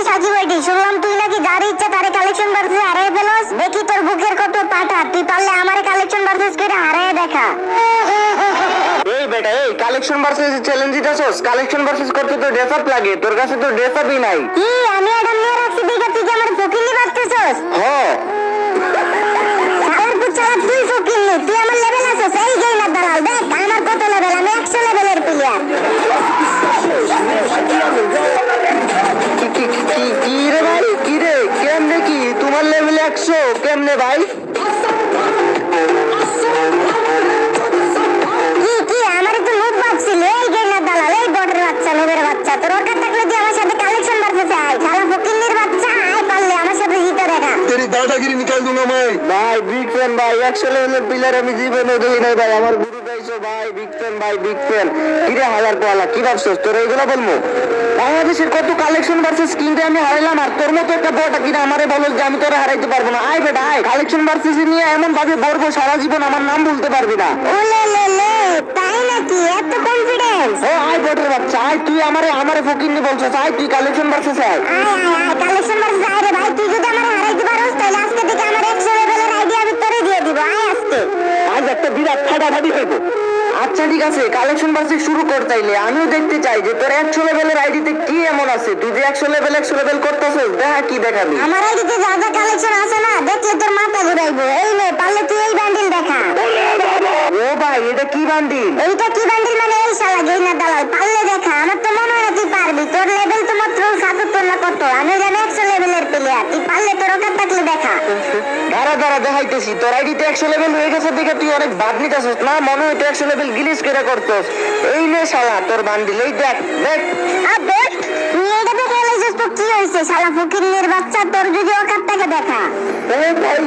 সাজি ভাইটি, শুনলাম তুই নাকি যার ইচ্ছা তারে কালেকশন ভার্সেস হারায় ফেলস। দেখি তোর বুকের কত পাটা, তুই পারলে আমারে কালেকশন ভার্সেস করে হারায় দেখা। এই বেটা, এই কালেকশন ভার্সেস চ্যালেঞ্জ দিতেছস? কালেকশন ভার্সেস করতে তো ড্রেস আপ লাগে, তোর কাছে তো ড্রেস আপই নাই। কি আমি এটা নিয়ে রাখছি দেখে তুই কি আমার ফকিনি ভাবতেছস? হ্যাঁ, শালার পুত শালা, তুই ফকিনি, তুই আমার লেভেল আছিস। এই গেইনার দালাল, দেখ আমার কত লেভেল, আমি 100 লেভেলের প্লেয়ার। কি রে ভাই, কি রে, কেমনে কি তোমার লেভেল 100 কেমনে ভাই? কি আমারে তো মুখ ভাবছিল। এই গেইনার দালাল, এই বটের বাচ্চা, লোভের বাচ্চা, তোর ওর থাকলে তুই আমার সাথে কালেকশন ভার্সেস আয়। শালা ফকিনির বাচ্চা, আয় পারলে আমার সাথে জিতে দেখা। तेरी दादागिरी निकाल दूंगा मैं। ভাই বিগ ফ্যান ভাই, 100 লেভেলের প্লেয়ার আমি জীবনে দেখি নাই ভাই। আমার গুরু গাইছো ভাই, বিগ ফ্যান ভাই, বিগ ফ্যান। কি রে হালার পালা, কি ভাবছস তোর এইগুলো বলবো? বাংলাদেশের কত কালেকশন ভার্সেস কিনতে আমি হারাইলাম, আর তোর মতো একটা বড়টা কিনা আমারে বলো যে আমি তোরা হারাইতে পারবো না। আয় বেটা আয়, কালেকশন ভার্সেস নিয়ে এমন ভাবে বলবো সারা জীবন আমার নাম বলতে পারবি না। ওলে লে লে, তাই নাকি? এত কনফিডেন্স? ও আয় বটের বাচ্চা, আয় তুই আমারে ফকিন্নি বলছস, আয় তুই কালেকশন ভার্সেস আয়। আয় কালেকশন ভার্সেস আয় রে ভাই। তুই যদি আমার হারাইতে পারোস তাহলে আজকে থেকে আমার 100 লেভেলের আইডিয়া আমি তোরে দিয়ে দিব। আয় আজকে। আজ একটা বিরাট ফাটাফাটি হইব। আচ্ছা ঠিক আছে, কালেকশন ভার্সেস শুরু কর তাইলে। আমিও দেখতে চাই যে তোর 100 লেভেলের আইডিতে কি এমন আছে। তুই যে 100 লেভেল করতেছস, দেখা কি দেখাবি। আমার আইডিতে যা যা কালেকশন আছে না, দেখলে তোর মাথা ঘুরাইবো। এই নে, পারলে তুই এই বান্ডিল দেখা। ও ভাই, এটা কি বান্ডিল? এইটা কি বান্ডিল মানে? এই শালা গেইনার দালাল, পারলে দেখা। আমার তো মনে হয় না তুই পারবি। তোর লেভেল তো মাত্র 77 না কত। আমি জানি 100 লেভেলের প্লেয়ার। তুই পারলে তোর ওখান থাকলে দেখা। দাঁড়া দেখাইতেছি। তোর আইডিতে 100 লেভেল হয়ে গেছে দেখে তুই অনেক ভাব নিতেছস না, মনে হয় তুই 100 লেভেল গিলিস করে করছস। এই নে শালা তোর বান্ডিল, এই দেখ দেখ। আর দেখ, তুই এইটা দেখে এলাইছিস তো কি হয়েছে? শালা ফকিন্নির বাচ্চা, তোর যদি ওখান থেকে দেখা। ও ভাই